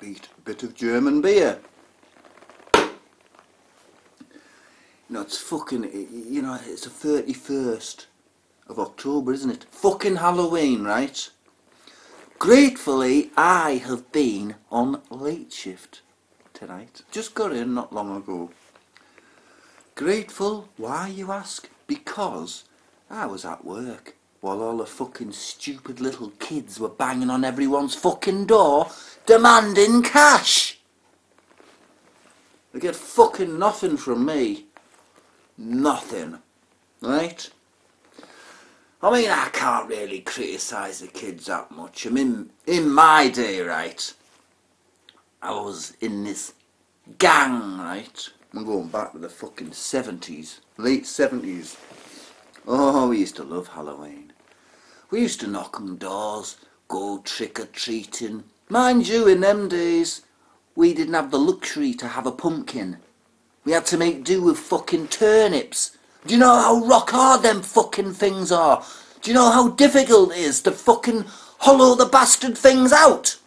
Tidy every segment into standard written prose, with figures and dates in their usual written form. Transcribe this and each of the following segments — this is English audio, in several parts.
eat a bit of German beer. You know, it's fucking, you know, it's the 31st of October, isn't it? Fucking Halloween, right? Gratefully, I have been on late shift tonight. Just got in not long ago. Grateful? Why, you ask? Because I was at work while all the fucking stupid little kids were banging on everyone's fucking door demanding cash. They get fucking nothing from me. Nothing. Right? I mean, I can't really criticise the kids that much. I mean, in my day, right, I was in this gang, right? I'm going back to the fucking 70s, late 70s. Oh, we used to love Halloween. We used to knock on doors, go trick-or-treating. Mind you, in them days, we didn't have the luxury to have a pumpkin. We had to make do with fucking turnips. Do you know how rock hard them fucking things are? Do you know how difficult it is to fucking hollow the bastard things out?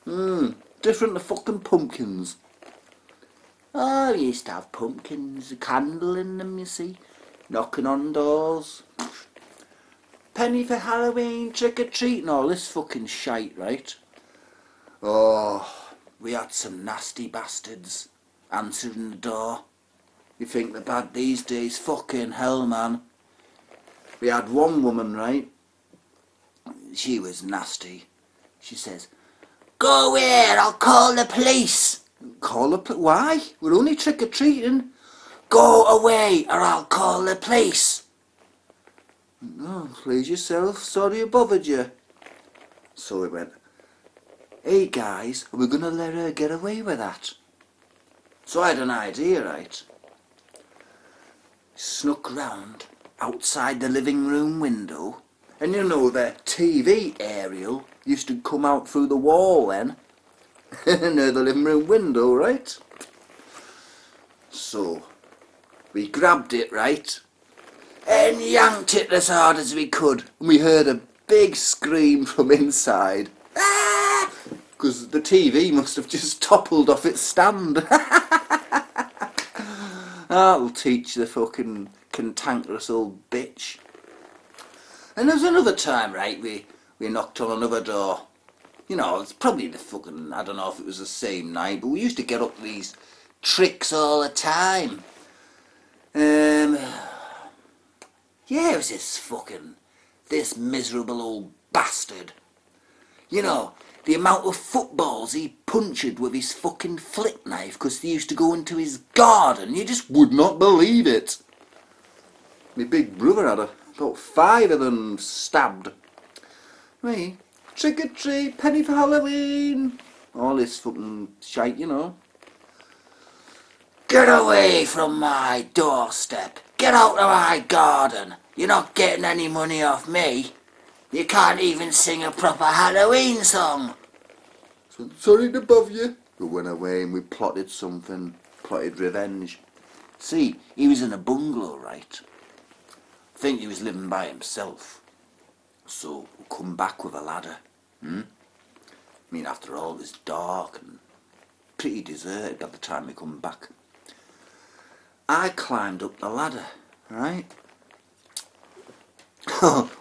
Different to fucking pumpkins. Oh, we used to have pumpkins, a candle in them, you see. Knocking on doors. Penny for Halloween, trick-or-treat and all this fucking shite, right? Oh, we had some nasty bastards answering the door. You think they're bad these days? Fucking hell, man. We had one woman, right? She was nasty. She says, "Go away, I'll call the police." Call the police? Why? We're only trick-or-treating. "Go away or I'll call the police." "No, please yourself. Sorry I bothered you." So we went, "Hey guys, are we going to let her get away with that?" So I had an idea, right? Snuck round outside the living room window, and you know the TV aerial used to come out through the wall then, near the living room window, right? So we grabbed it, right, and yanked it as hard as we could, and we heard a big scream from inside. Ah! Because the TV must have just toppled off its stand. That'll teach the fucking cantankerous old bitch. And there was another time, right, we knocked on another door. You know, it's probably the fucking, I don't know if it was the same night, but we used to get up to these tricks all the time. Yeah, it was this miserable old bastard. You know, the amount of footballs he punctured with his fucking flip knife because they used to go into his garden. You just would not believe it. My big brother had about 5 of them stabbed. Me, trick or treat, penny for Halloween. All this fucking shite, you know. "Get away from my doorstep. Get out of my garden. You're not getting any money off me. You can't even sing a proper Halloween song." So, "Sorry to bother you." We went away and we plotted something, plotted revenge. See, he was in a bungalow, right? I think he was living by himself. So we come back with a ladder. I mean, after all, it was dark and pretty deserted by the time we come back. I climbed up the ladder, right?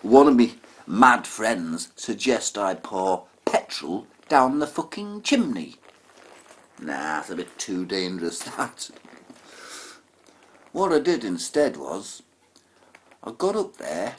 One of me mad friends suggest I pour petrol down the fucking chimney. Nah, it's a bit too dangerous, that. What I did instead was, I got up there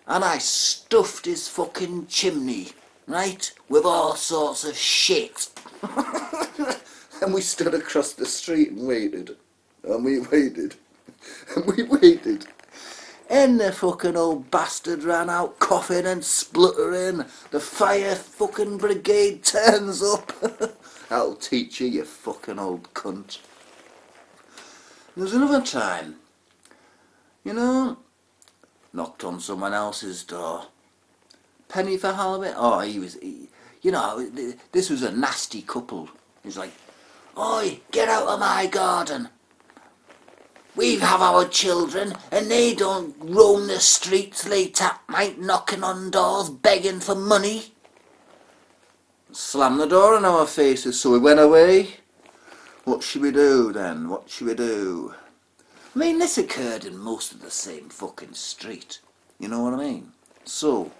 and I stuffed his fucking chimney, right, with all sorts of shit. And we stood across the street and waited. And we waited. And we waited. And the fucking old bastard ran out coughing and spluttering. The fire fucking brigade turns up. That'll teach you, you fucking old cunt. There's another time, you know, knocked on someone else's door. Penny for Halloween. Oh, you know, this was a nasty couple. He was like, "Oi, get out of my garden. We have our children and they don't roam the streets late at night knocking on doors begging for money." Slammed the door in our faces, so we went away. What should we do then? What should we do? I mean, this occurred in most of the same fucking street. You know what I mean? So,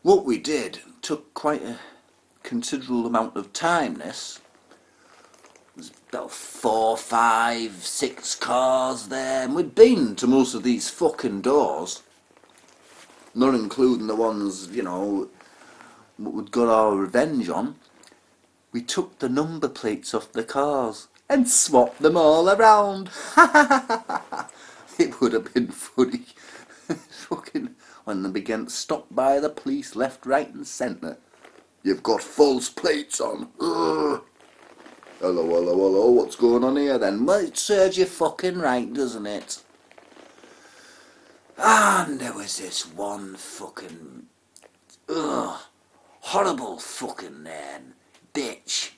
what we did took quite a considerable amount of time, this. There's about 4, 5, 6 cars there, and we'd been to most of these fucking doors. Not including the ones, you know, we'd got our revenge on. We took the number plates off the cars and swapped them all around. It would have been funny. Fucking when they began to stop by the police left, right and centre. You've got false plates on. Ugh. Hello, hello, hello, what's going on here then? Well, it serves you fucking right, doesn't it? And there was this one fucking horrible fucking bitch.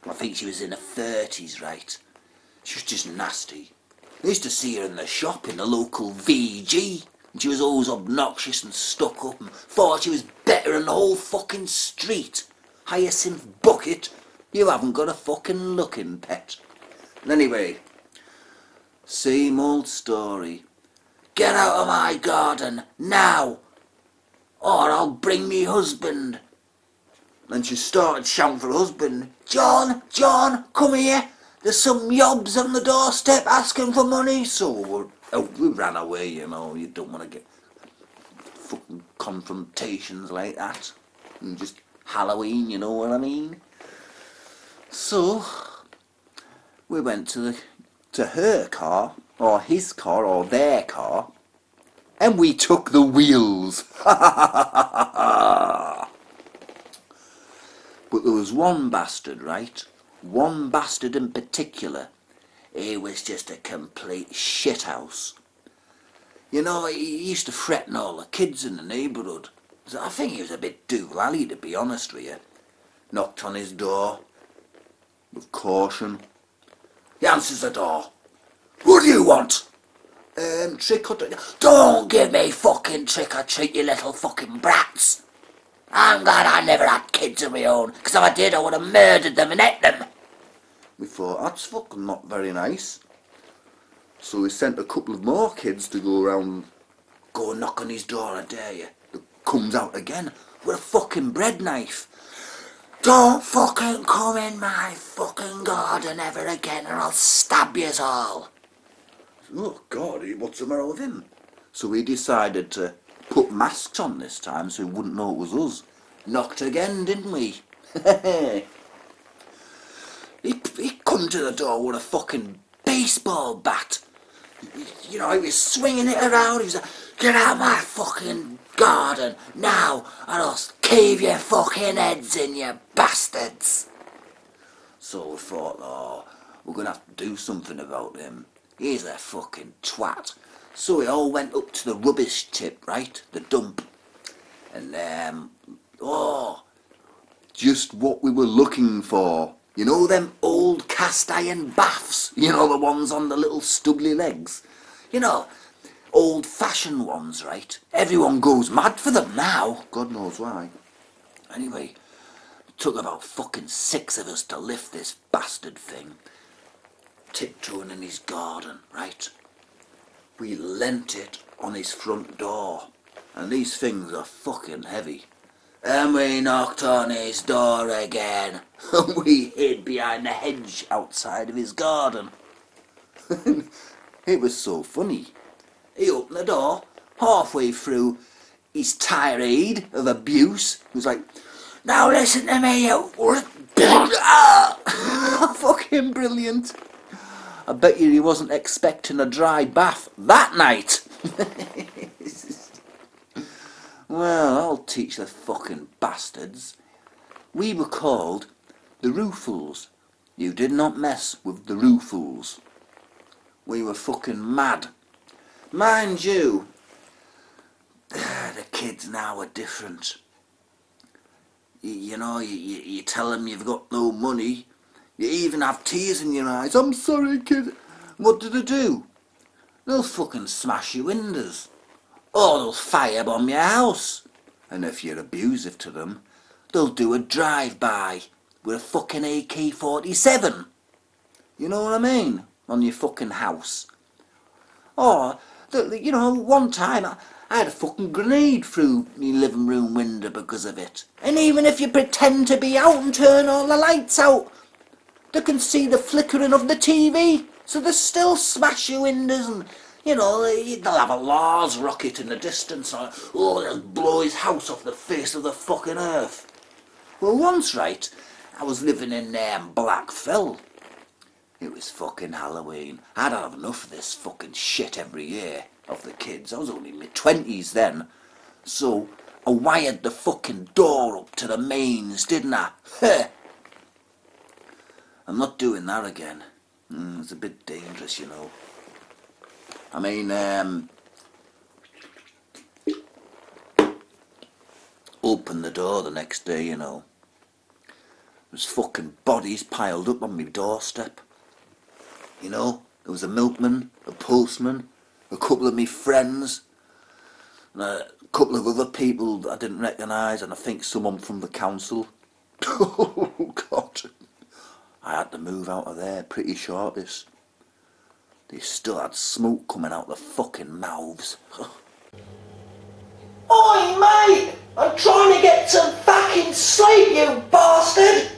I think she was in her 30s, right? She was just nasty. I used to see her in the shop in the local VG, and she was always obnoxious and stuck up and thought she was better than the whole fucking street. Hyacinth Bucket, you haven't got a fucking looking pet. And anyway, same old story. Get out of my garden, now, or I'll bring me husband. And she started shouting for her husband. John, John, come here. There's some yobs on the doorstep asking for money. So we ran away, you know. You don't want to get fucking confrontations like that. And just Halloween, you know what I mean? So we went to her car, or his car, or their car, and we took the wheels. But there was one bastard, right? One bastard in particular. He was just a complete shithouse. You know, he used to threaten all the kids in the neighbourhood. So I think he was a bit doolally, to be honest with you. Knocked on his door with caution. He answers the door. What do you want? Trick or treat. Don't give me fucking trick or treat, you little fucking brats. I'm glad I never had kids of my own, because if I did, I would have murdered them and ate them. We thought, that's fucking not very nice. So we sent a couple of more kids to go around, go and knock on his door, I dare you. He comes out again with a fucking bread knife. Don't fucking come in my fucking garden ever again, or I'll stab yous all. Oh God, what's the matter with him? So we decided to put masks on this time so he wouldn't know it was us. Knocked again, didn't we? he come to the door with a fucking baseball bat. You know, he was swinging it around. He was like, get out of my fucking garden now, or I'll cave your fucking heads in, you bastards. So we thought, oh, we're going to have to do something about him. He's a fucking twat. So we all went up to the rubbish tip, right? The dump. And, just what we were looking for. You know them old cast iron baths? You know, the ones on the little stubbly legs? You know, old fashioned ones, right? Everyone goes mad for them now. God knows why. Anyway, it took about fucking 6 of us to lift this bastard thing. Tiptoeing in his garden, right? We lent it on his front door, and these things are fucking heavy. And we knocked on his door again, and we hid behind the hedge outside of his garden. It was so funny. He opened the door, halfway through his tirade of abuse. He was like, now listen to me, you... Fucking brilliant. I bet you he wasn't expecting a dry bath that night. Well, I'll teach the fucking bastards. We were called the Roofles. You did not mess with the Roofles. We were fucking mad. Mind you, the kids now are different. You know, you tell them you've got no money. You even have tears in your eyes. I'm sorry, kid. What do they do? They'll fucking smash your windows. Or they'll firebomb your house. And if you're abusive to them, they'll do a drive-by with a fucking AK-47. You know what I mean? On your fucking house. Or, you know, one time I had a fucking grenade through my living room window because of it. And even if you pretend to be out and turn all the lights out, they can see the flickering of the TV. So they still smash your windows and, you know, they'll have a Lars rocket in the distance. Or, oh, they'll blow his house off the face of the fucking earth. Well, once, right, I was living in Blackfell. It was fucking Halloween. I'd have enough of this fucking shit every year of the kids. I was only in my 20s then. So I wired the fucking door up to the mains, didn't I? I'm not doing that again. It's a bit dangerous, you know. I mean, opened the door the next day, you know. There was fucking bodies piled up on my doorstep. You know, there was a milkman, a postman, a couple of me friends, and a couple of other people that I didn't recognise, and I think someone from the council. Oh, God. I had to move out of there pretty shortish. They still had smoke coming out their fucking mouths. Oi, mate! I'm trying to get some fucking sleep, you bastard!